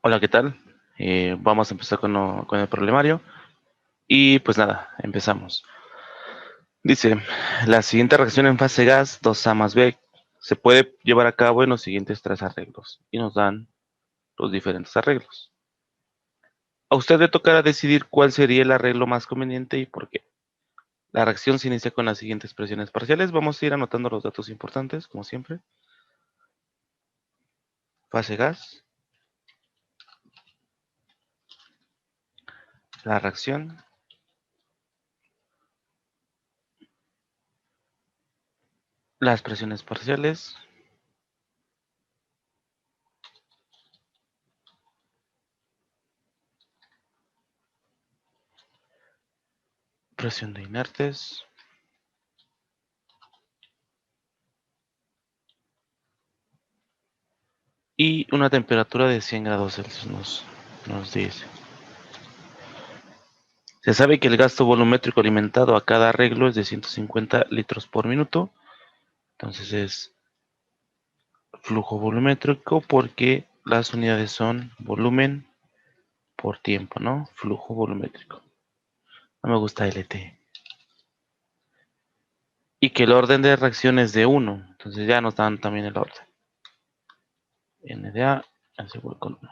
Hola, ¿qué tal? Vamos a empezar con el problemario. Y pues nada, empezamos. Dice, la siguiente reacción en fase gas 2A más B se puede llevar a cabo en los siguientes tres arreglos. Y nos dan los diferentes arreglos. A usted le tocará decidir cuál sería el arreglo más conveniente y por qué. La reacción se inicia con las siguientes presiones parciales. Vamos a ir anotando los datos importantes, como siempre. Fase gas, la reacción, las presiones parciales, presión de inertes, y una temperatura de 100 grados Celsius nos dice. Se sabe que el gasto volumétrico alimentado a cada arreglo es de 150 litros por minuto. Entonces es flujo volumétrico porque las unidades son volumen por tiempo, ¿no? Flujo volumétrico. No me gusta LT. Y que el orden de reacción es de 1. Entonces ya nos dan también el orden. N de A es igual con 1.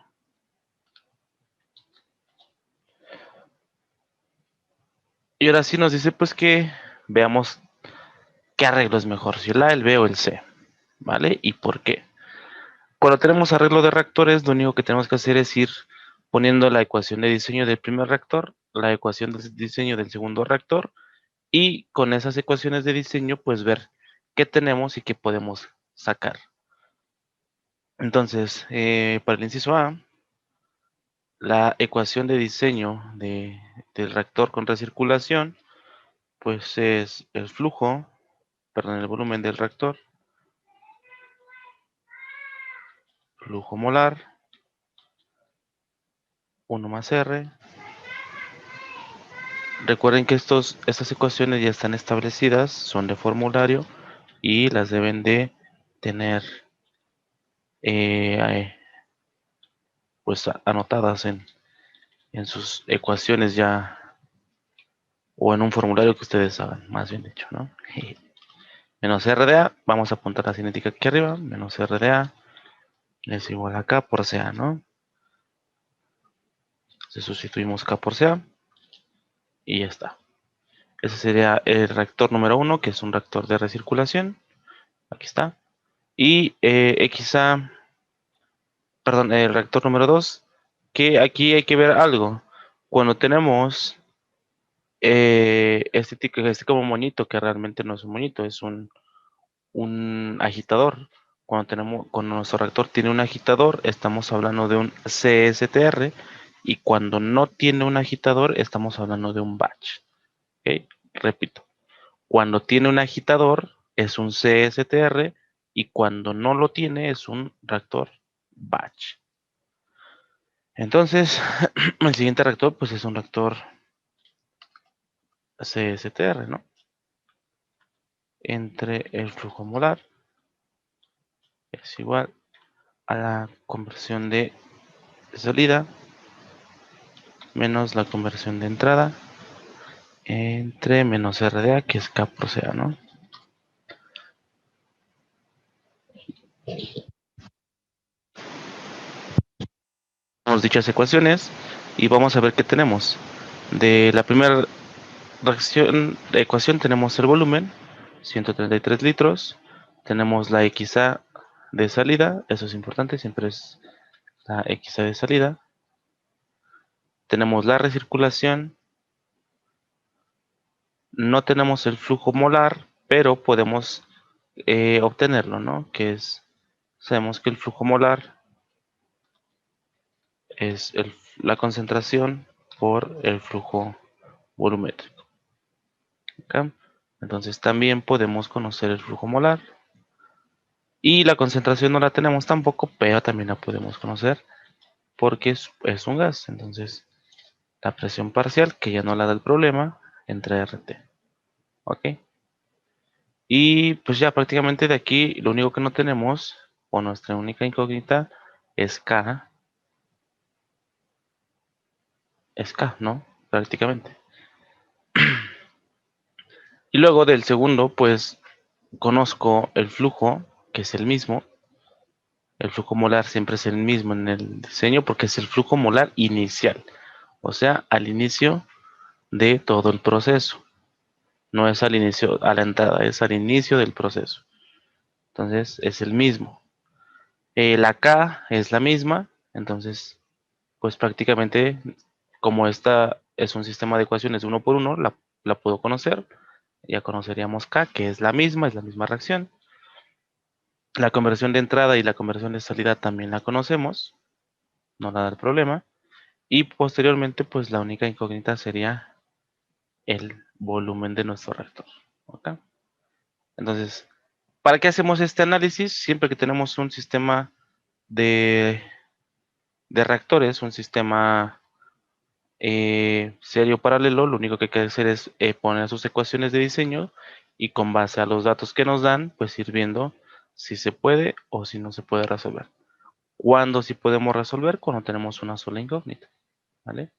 Y ahora sí nos dice pues que veamos qué arreglo es mejor, si el A, el B o el C. ¿Vale? ¿Y por qué? Cuando tenemos arreglo de reactores, lo único que tenemos que hacer es ir poniendo la ecuación de diseño del primer reactor, la ecuación de diseño del segundo reactor, y con esas ecuaciones de diseño, pues ver qué tenemos y qué podemos sacar. Entonces, para el inciso A, la ecuación de diseño del reactor con recirculación, pues es el flujo, perdón, el volumen del reactor, flujo molar, 1 más R. Recuerden que estas ecuaciones ya están establecidas, son de formulario y las deben de tener eh, pues anotadas en sus ecuaciones ya o en un formulario que ustedes hagan, más bien dicho, ¿no? Menos RDA, vamos a apuntar la cinética aquí arriba, menos RDA es igual a K por CA, ¿no? Entonces sustituimos K por CA y ya está. Ese sería el reactor número 1, que es un reactor de recirculación. Aquí está. Y XA, perdón, el reactor número 2, que aquí hay que ver algo. Cuando tenemos este como moñito, que realmente no es un moñito, es un agitador. Cuando nuestro reactor tiene un agitador, estamos hablando de un CSTR, y cuando no tiene un agitador, estamos hablando de un batch. ¿Okay? Repito, cuando tiene un agitador, es un CSTR, y cuando no lo tiene, es un reactor batch. Entonces, el siguiente reactor, pues es un reactor CSTR, ¿no? Entre el flujo molar es igual a la conversión de salida menos la conversión de entrada entre menos RDA, que es K por CA, ¿no? Hemos dichas ecuaciones y vamos a ver qué tenemos. De la primera ecuación tenemos el volumen, 133 litros. Tenemos la XA de salida, eso es importante, siempre es la XA de salida. Tenemos la recirculación, no tenemos el flujo molar, pero podemos obtenerlo, ¿no? Sabemos que el flujo molar es la concentración por el flujo volumétrico. ¿Okay? Entonces también podemos conocer el flujo molar. Y la concentración no la tenemos tampoco, pero también la podemos conocer porque es un gas. Entonces la presión parcial, que ya no la da el problema, entre RT. ¿Ok? Y pues ya prácticamente de aquí lo único que no tenemos, o nuestra única incógnita, es K, es K, ¿no? Prácticamente. Y luego del segundo, pues conozco el flujo, que es el mismo. El flujo molar siempre es el mismo en el diseño porque es el flujo molar inicial. O sea, al inicio de todo el proceso. No es al inicio, a la entrada, es al inicio del proceso. Entonces es el mismo. La K es la misma, entonces pues prácticamente como esta es un sistema de ecuaciones de uno por uno, la puedo conocer. Ya conoceríamos K, que es la misma reacción. La conversión de entrada y la conversión de salida también la conocemos, no da el problema. Y posteriormente, pues la única incógnita sería el volumen de nuestro reactor. ¿Ok? Entonces, ¿para qué hacemos este análisis? Siempre que tenemos un sistema de, de reactores, un sistema serio paralelo, lo único que hay que hacer es poner sus ecuaciones de diseño y con base a los datos que nos dan, pues ir viendo si se puede o si no se puede resolver. ¿Cuándo sí podemos resolver? Cuando tenemos una sola incógnita, ¿vale?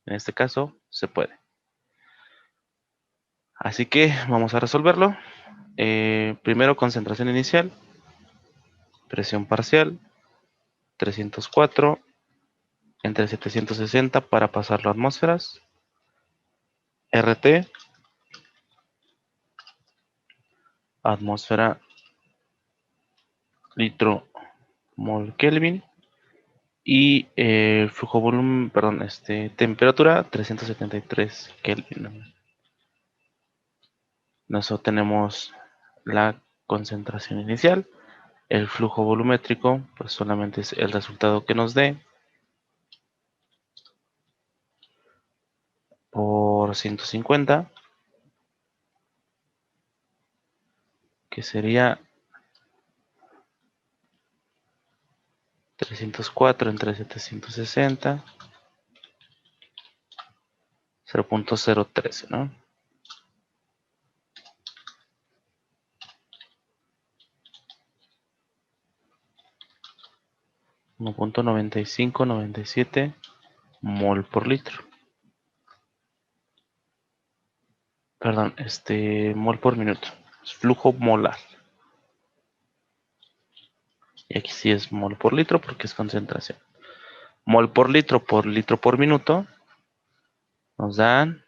En este caso, se puede. Así que vamos a resolverlo. Primero, concentración inicial, presión parcial, 304 entre 760 para pasarlo a atmósferas, RT, atmósfera, litro, mol Kelvin, y flujo volumen, perdón, temperatura 373 Kelvin. Nosotros tenemos la concentración inicial. El flujo volumétrico, pues solamente es el resultado que nos dé por 150, que sería 304 entre 760, 0.013, ¿no? 1.9597 mol por litro. Perdón, mol por minuto. Es flujo molar. Y aquí sí es mol por litro porque es concentración. Mol por litro por minuto nos dan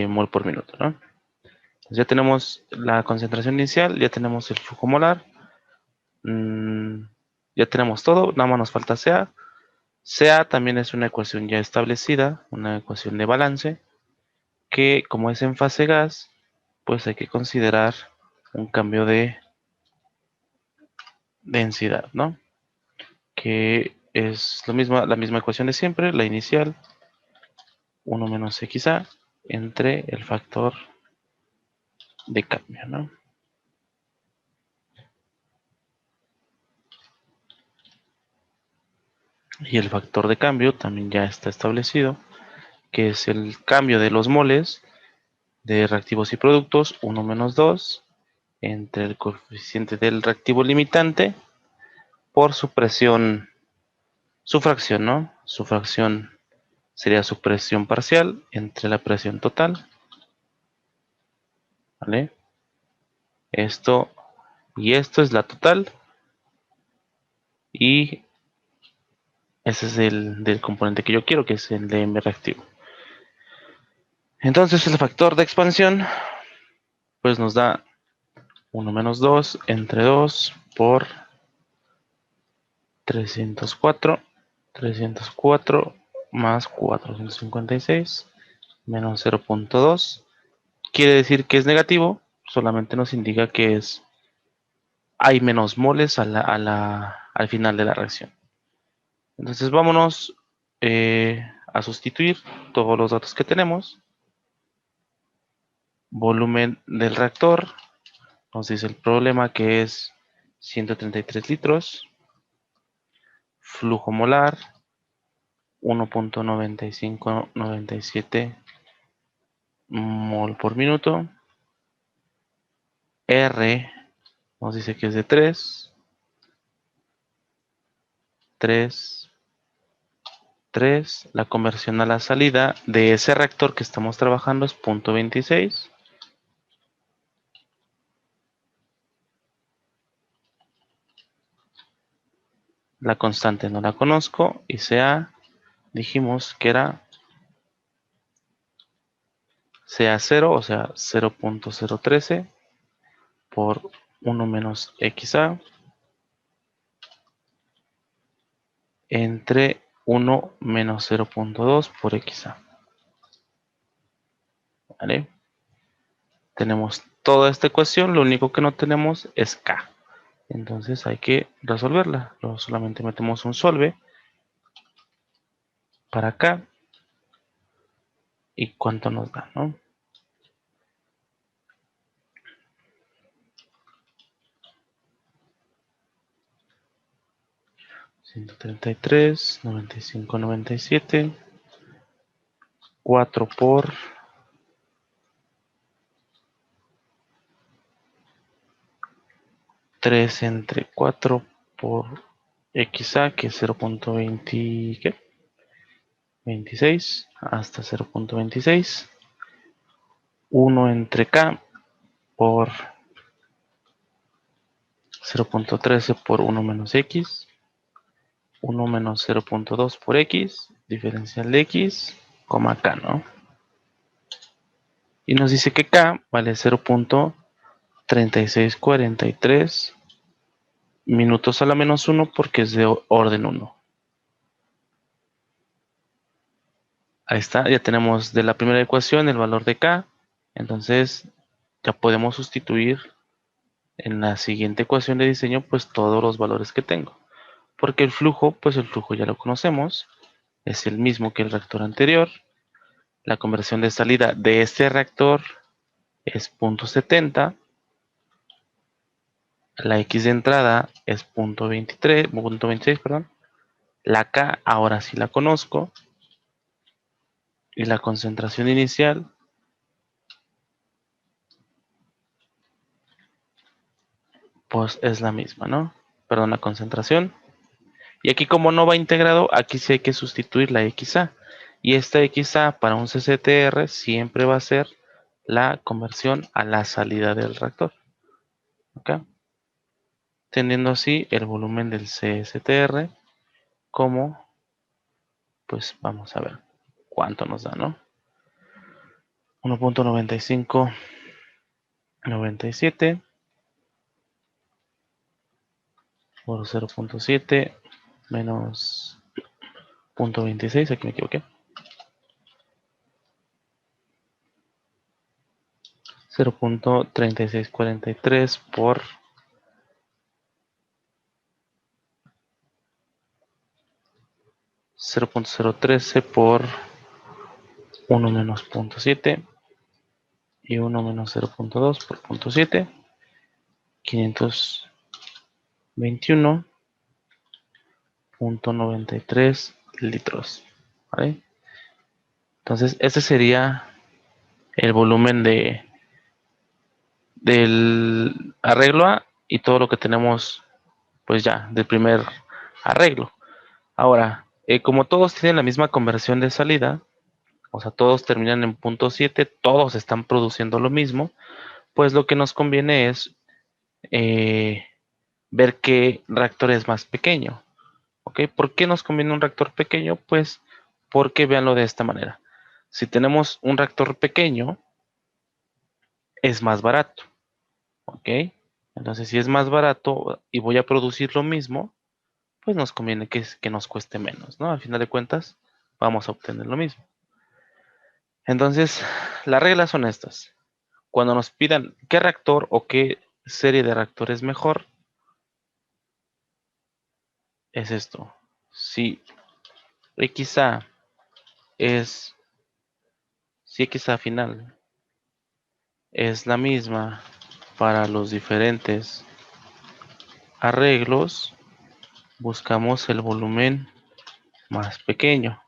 mol por minuto, ¿no? Entonces ya tenemos la concentración inicial, ya tenemos el flujo molar, ya tenemos todo, nada más nos falta CA. CA también es una ecuación ya establecida, una ecuación de balance, que como es en fase gas, pues hay que considerar un cambio de densidad, ¿no? Que es lo mismo, la misma ecuación de siempre, la inicial, 1 menos XA, entre el factor de cambio, ¿no? Y el factor de cambio también ya está establecido, que es el cambio de los moles de reactivos y productos, 1 menos 2, entre el coeficiente del reactivo limitante por su presión, su fracción, ¿no? Su fracción sería su presión parcial entre la presión total, ¿vale? Esto y esto es la total, y ese es el del componente que yo quiero, que es el de M reactivo. Entonces el factor de expansión, pues nos da 1 menos 2 entre 2 por 304, 304 más 456 menos 0.2. Quiere decir que es negativo, solamente nos indica que hay menos moles al final de la reacción. Entonces vámonos a sustituir todos los datos que tenemos. Volumen del reactor, nos dice el problema que es 133 litros. Flujo molar, 1.9597 mol por minuto. R nos dice que es de 3, 3, la conversión a la salida de ese reactor que estamos trabajando es 0.26. La constante no la conozco y CA dijimos que era CA0, o sea 0.013 por 1 menos XA entre 1 menos 0.2 por XA. ¿Vale? Tenemos toda esta ecuación, lo único que no tenemos es K. Entonces hay que resolverla. Solamente metemos un solve para acá. ¿Y cuánto nos da, no? $133, 95, 97. 4 por 3 entre 4 por XA, que es 0.20, ¿qué? 26 hasta 0.26. 1 entre K por 0.13 por 1 menos X. 1 menos 0.2 por X, diferencial de X, coma K, ¿no? Y nos dice que K vale 0.3643 minutos a la menos 1 porque es de orden 1. Ahí está, ya tenemos de la primera ecuación el valor de K. Entonces ya podemos sustituir en la siguiente ecuación de diseño pues todos los valores que tengo. Porque el flujo, pues el flujo ya lo conocemos. Es el mismo que el reactor anterior. La conversión de salida de este reactor es 0.70. La X de entrada es 0.26, perdón. La K ahora sí la conozco. Y la concentración inicial pues es la misma, ¿no? Perdón, la concentración. Y aquí como no va integrado, aquí sí hay que sustituir la XA. Y esta XA para un CCTR siempre va a ser la conversión a la salida del reactor. ¿Ok? Teniendo así el volumen del CSTR como, pues vamos a ver cuánto nos da, ¿no? 1.9597 por 0.7 menos 0.26, aquí me equivoqué. 0.3643 por 0.013 por 1 menos 0.7 y 1 menos 0.2 por 0.7, 521.93 litros. ¿Vale? Entonces, ese sería el volumen del arreglo A y todo lo que tenemos, pues ya, del primer arreglo. Ahora, como todos tienen la misma conversión de salida, o sea, todos terminan en 0.7, todos están produciendo lo mismo, pues lo que nos conviene es ver qué reactor es más pequeño. ¿Ok? ¿Por qué nos conviene un reactor pequeño? Pues porque véanlo de esta manera. Si tenemos un reactor pequeño, es más barato. ¿Ok? Entonces, si es más barato y voy a producir lo mismo, pues nos conviene que nos cueste menos, ¿no? Al final de cuentas, vamos a obtener lo mismo. Entonces, las reglas son estas. Cuando nos pidan qué reactor o qué serie de reactores mejor, es esto. Si XA es, si XA final es la misma para los diferentes arreglos, buscamos el volumen más pequeño.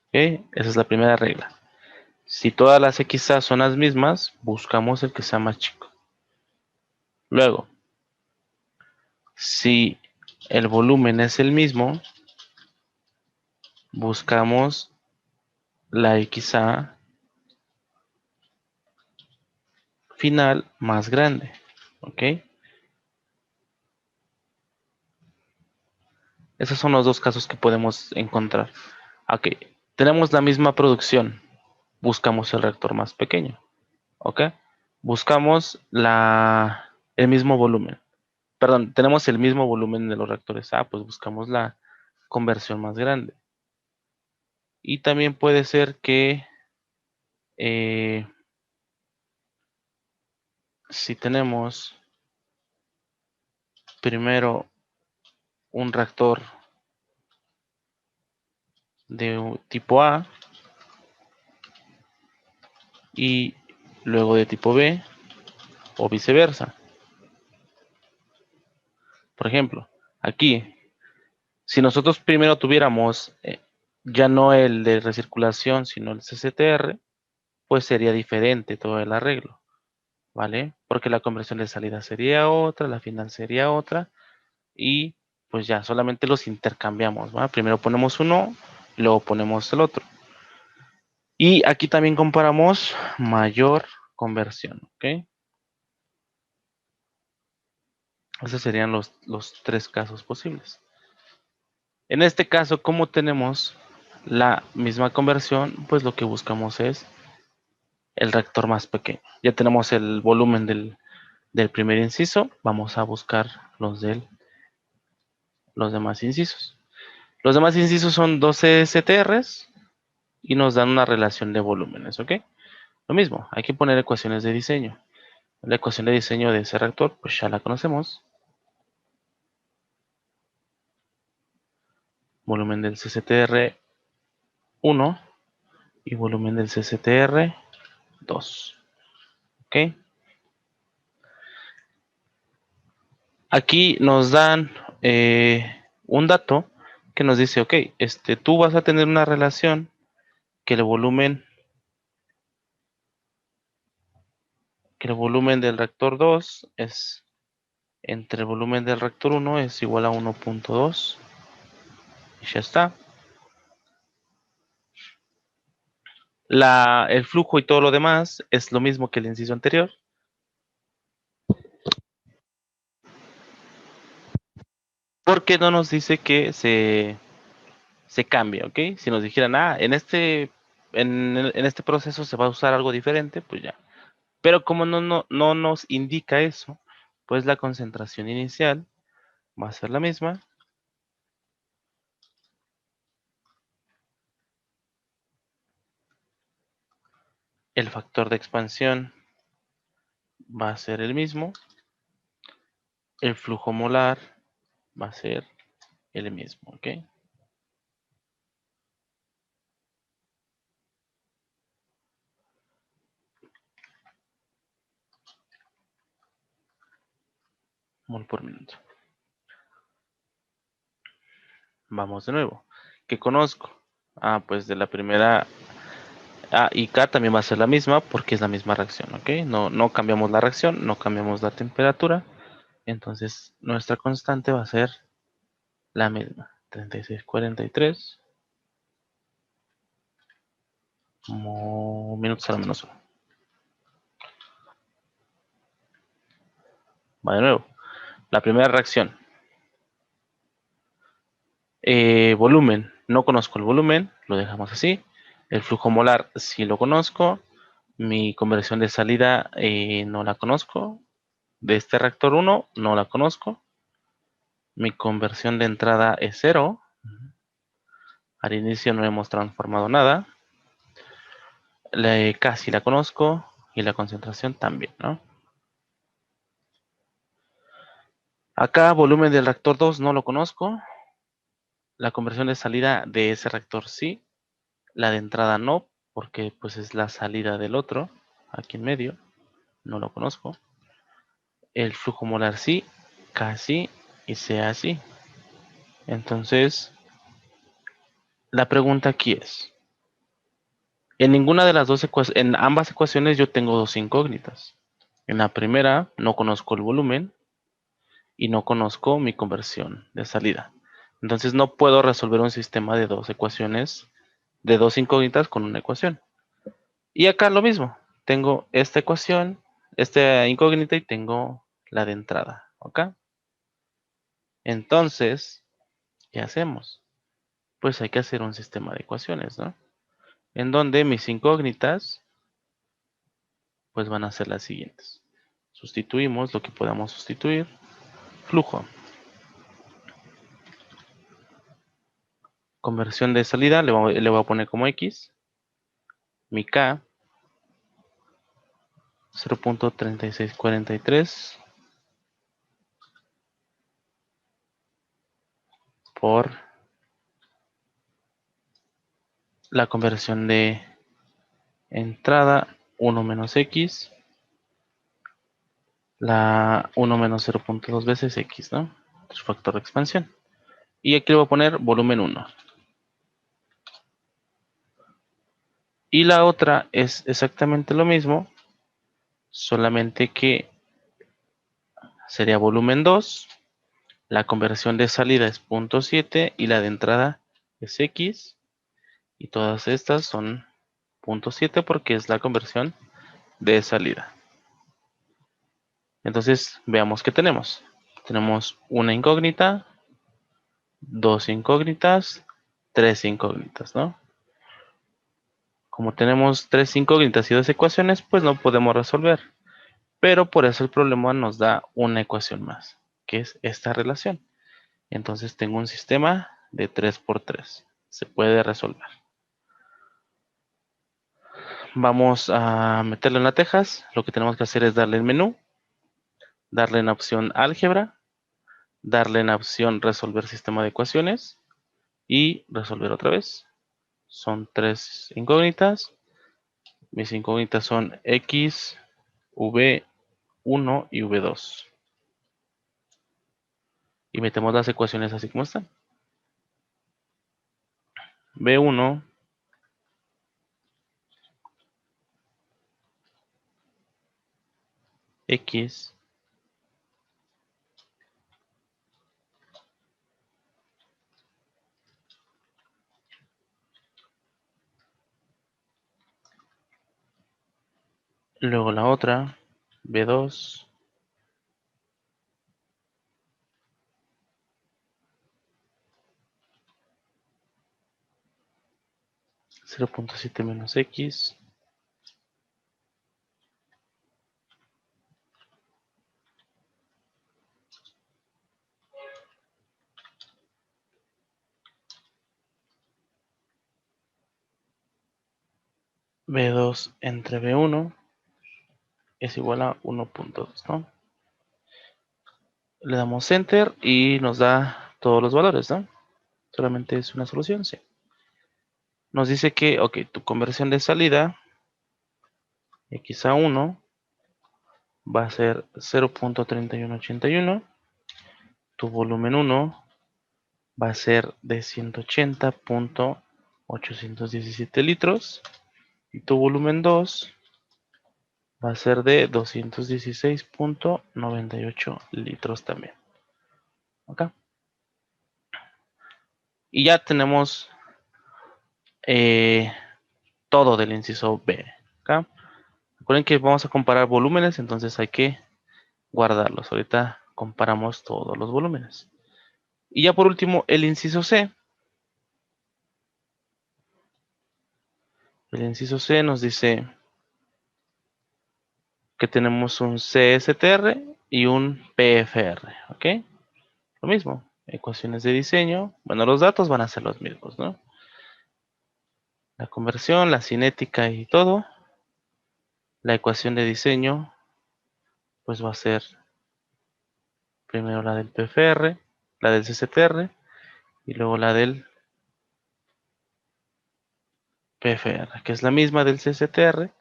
¿Ok? Esa es la primera regla. Si todas las XA son las mismas, buscamos el que sea más chico. Luego, si el volumen es el mismo, buscamos la XA final más grande, ¿ok? Esos son los dos casos que podemos encontrar. Ok, tenemos la misma producción, buscamos el reactor más pequeño, ¿ok? Buscamos el mismo volumen. Perdón, tenemos el mismo volumen de los reactores. Pues buscamos la conversión más grande. Y también puede ser que si tenemos primero un reactor de tipo A y luego de tipo B o viceversa. Por ejemplo, aquí, si nosotros primero tuviéramos ya no el de recirculación, sino el CCTR, pues sería diferente todo el arreglo, ¿vale? Porque la conversión de salida sería otra, la final sería otra, y pues ya solamente los intercambiamos, ¿va? Primero ponemos uno, luego ponemos el otro. Y aquí también comparamos mayor conversión, ¿ok? Esos serían los tres casos posibles. En este caso, como tenemos la misma conversión, pues lo que buscamos es el reactor más pequeño. Ya tenemos el volumen del primer inciso, vamos a buscar los demás incisos. Los demás incisos son 12 STRs y nos dan una relación de volúmenes, ¿ok? Lo mismo, hay que poner ecuaciones de diseño. La ecuación de diseño de ese reactor, pues ya la conocemos. Volumen del CCTR 1 y volumen del CCTR 2. ¿Ok? Aquí nos dan un dato que nos dice, ok, tú vas a tener una relación que el volumen del reactor 2 es entre el volumen del reactor 1 es igual a 1.2 y ya está. El flujo y todo lo demás es lo mismo que el inciso anterior. Porque no nos dice que se cambia, ¿ok? Si nos dijeran, en este proceso se va a usar algo diferente, pues ya. Pero como no nos indica eso, pues la concentración inicial va a ser la misma. El factor de expansión va a ser el mismo. El flujo molar va a ser el mismo, ¿ok? Mol por minuto. Vamos de nuevo. ¿Qué conozco? Pues de la primera A y K también va a ser la misma porque es la misma reacción, ¿ok? No cambiamos la reacción, no cambiamos la temperatura. Entonces nuestra constante va a ser la misma. 3643 minutos a la menos 1. Va de nuevo. La primera reacción. Volumen. No conozco el volumen, lo dejamos así. El flujo molar sí lo conozco. Mi conversión de salida no la conozco. De este reactor 1 no la conozco. Mi conversión de entrada es 0. Al inicio no hemos transformado nada. Casi la conozco. Y la concentración también, ¿no? Acá volumen del reactor 2 no lo conozco. La conversión de salida de ese reactor sí. La de entrada no, porque pues es la salida del otro. Aquí en medio. No lo conozco. El flujo molar sí. Casi y sea así. Entonces, la pregunta aquí es. En ninguna de las dos ecuaciones, en ambas ecuaciones yo tengo dos incógnitas. En la primera no conozco el volumen y no conozco mi conversión de salida. Entonces no puedo resolver un sistema de dos ecuaciones, de dos incógnitas con una ecuación. Y acá lo mismo. Tengo esta ecuación, esta incógnita y tengo la de entrada. ¿Ok? Entonces, ¿qué hacemos? Pues hay que hacer un sistema de ecuaciones, ¿no? En donde mis incógnitas pues van a ser las siguientes. Sustituimos lo que podamos sustituir. Flujo. Conversión de salida le voy a poner como X. Mi K 0.3643 por la conversión de entrada 1 menos X, la 1 menos 0.2 veces X, ¿no? Es factor de expansión. Y aquí le voy a poner volumen 1. Y la otra es exactamente lo mismo, solamente que sería volumen 2. La conversión de salida es 0.7 y la de entrada es X. Y todas estas son 0.7 porque es la conversión de salida. Entonces veamos qué tenemos. Tenemos una incógnita, dos incógnitas, tres incógnitas, ¿no? Como tenemos tres incógnitas y dos ecuaciones, pues no podemos resolver. Pero por eso el problema nos da una ecuación más, que es esta relación. Entonces tengo un sistema de 3 por 3. Se puede resolver. Vamos a meterlo en la tejas. Lo que tenemos que hacer es darle el menú, darle en la opción álgebra, darle en la opción resolver sistema de ecuaciones y resolver otra vez. Son tres incógnitas. Mis incógnitas son X, V1 y V2. Y metemos las ecuaciones así como están. V1 X luego la otra V2 0.7 menos X V2 entre V1 es igual a 1.2, ¿no? Le damos Enter y nos da todos los valores, ¿no? Solamente es una solución, sí. Nos dice que, ok, tu conversión de salida, X a 1, va a ser 0.3181. Tu volumen 1 va a ser de 180.817 litros. Y tu volumen 2 va a ser de 216.98 litros también. ¿Ok? Y ya tenemos todo del inciso B. ¿Ok? Recuerden que vamos a comparar volúmenes, entonces hay que guardarlos. Ahorita comparamos todos los volúmenes. Y ya por último, el inciso C. El inciso C nos dice que tenemos un CSTR y un PFR. ¿Ok? Lo mismo. Ecuaciones de diseño. Bueno, los datos van a ser los mismos, ¿no? La conversión, la cinética y todo. La ecuación de diseño, pues va a ser primero la del PFR, la del CSTR y luego la del PFR, que es la misma del CSTR,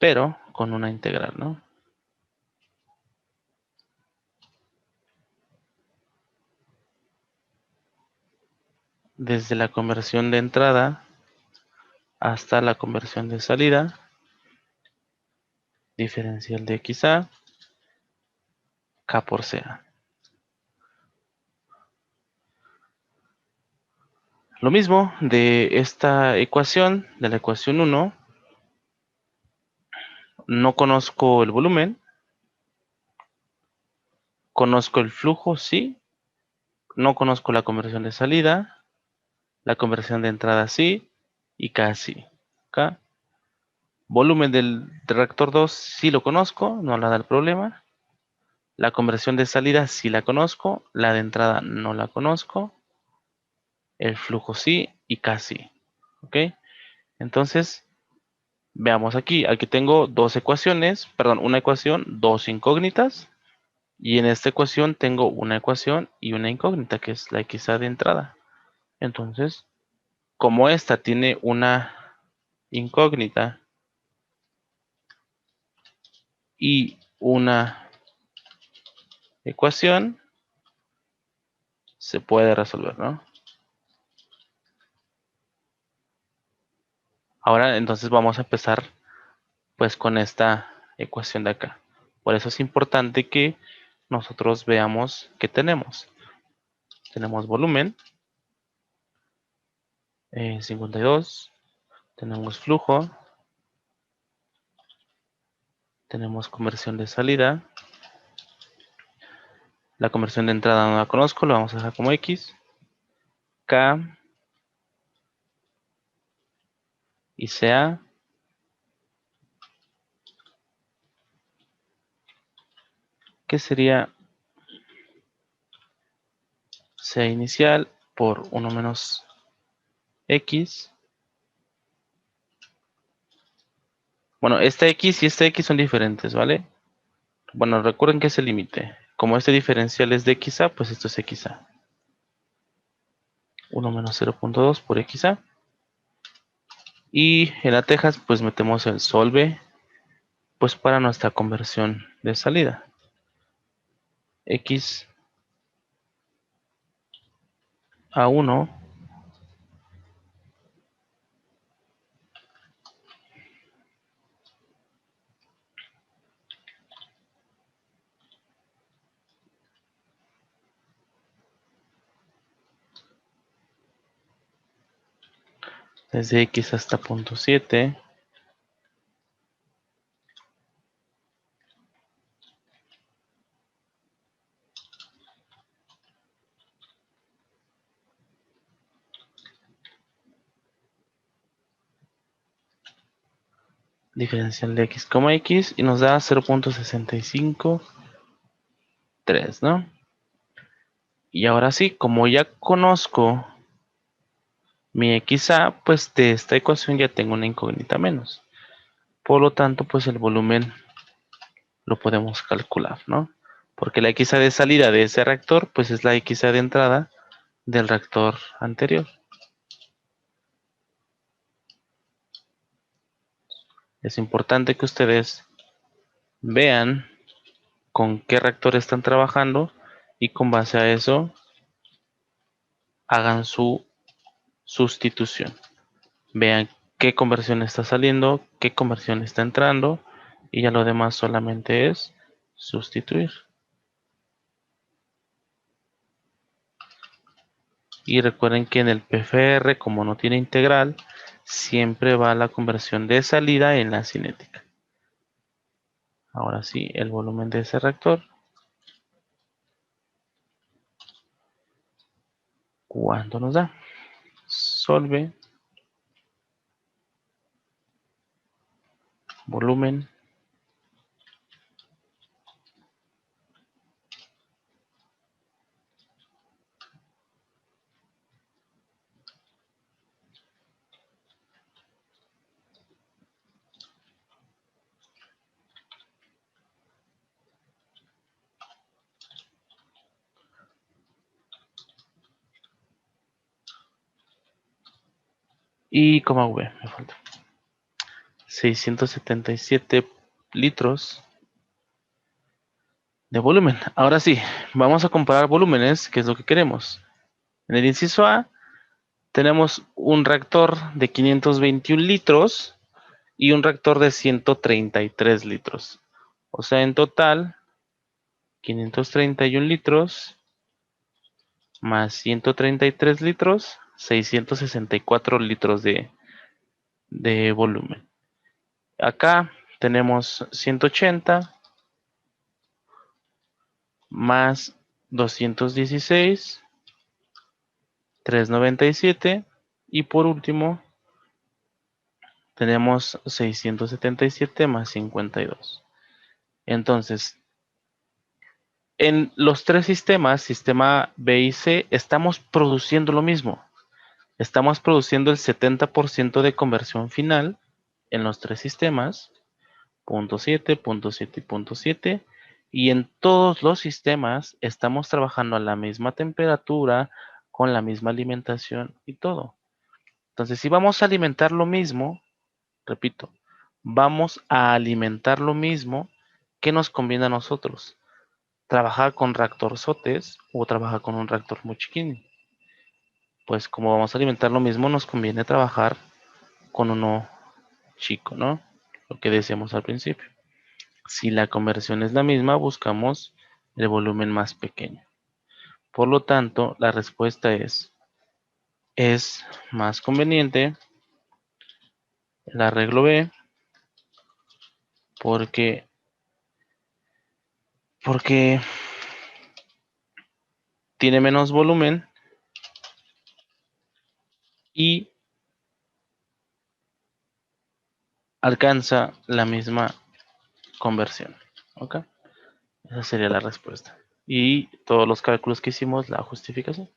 pero con una integral, ¿no? Desde la conversión de entrada hasta la conversión de salida, diferencial de XA, K por CA. Lo mismo de esta ecuación, de la ecuación 1, no conozco el volumen, conozco el flujo, sí, no conozco la conversión de salida, la conversión de entrada sí, y K sí. K. Volumen del reactor 2 sí lo conozco, no la da el problema. La conversión de salida sí la conozco, la de entrada no la conozco. El flujo sí y K sí. ¿Ok? Entonces, veamos aquí. Aquí tengo dos ecuaciones, perdón, una ecuación, dos incógnitas. Y en esta ecuación tengo una ecuación y una incógnita, que es la XA de entrada. Entonces, como esta tiene una incógnita y una ecuación, se puede resolver, ¿no? Ahora entonces vamos a empezar pues con esta ecuación de acá. Por eso es importante que nosotros veamos qué tenemos. Tenemos volumen, 52, tenemos flujo, tenemos conversión de salida, la conversión de entrada no la conozco, lo vamos a dejar como X, K y CA, que sería CA inicial por 1 menos X. Bueno, esta X y esta X son diferentes, ¿vale? Bueno, recuerden que es el límite. Como este diferencial es de XA, pues esto es XA. 1 menos 0.2 por XA. Y en la tejas, pues metemos el solve, pues para nuestra conversión de salida. X a 1 desde X hasta 0.7. Diferencial de X, X y nos da 0.653, ¿no? Y ahora sí, como ya conozco mi XA, pues de esta ecuación ya tengo una incógnita menos. Por lo tanto, pues el volumen lo podemos calcular, ¿no? Porque la XA de salida de ese reactor, pues es la XA de entrada del reactor anterior. Es importante que ustedes vean con qué reactor están trabajando y con base a eso hagan su sustitución. Vean qué conversión está saliendo, qué conversión está entrando y ya lo demás solamente es sustituir. Y recuerden que en el PFR, como no tiene integral, siempre va la conversión de salida en la cinética. Ahora sí, el volumen de ese reactor. ¿Cuánto nos da? Solve, volumen, y coma V, me falta. 677 litros de volumen. Ahora sí, vamos a comparar volúmenes, que es lo que queremos. En el inciso A tenemos un reactor de 521 litros y un reactor de 133 litros. O sea, en total 531 litros más 133 litros, 664 litros de volumen. Acá tenemos 180 más 216, 397 y por último tenemos 677 más 52. Entonces, en los tres sistemas, sistema B y C, estamos produciendo lo mismo. Estamos produciendo el 70% de conversión final en los tres sistemas, punto 7, punto 7 y punto 7. Y en todos los sistemas estamos trabajando a la misma temperatura, con la misma alimentación y todo. Entonces, si vamos a alimentar lo mismo, repito, vamos a alimentar lo mismo, ¿qué nos conviene a nosotros? ¿Trabajar con reactorzotes o trabajar con un reactor muy chiquito? Pues como vamos a alimentar lo mismo, nos conviene trabajar con uno chico, ¿no? Lo que decíamos al principio. Si la conversión es la misma, buscamos el volumen más pequeño. Por lo tanto, la respuesta es más conveniente el arreglo B porque tiene menos volumen y alcanza la misma conversión. ¿Ok? Esa sería la respuesta. Y todos los cálculos que hicimos, la justificación.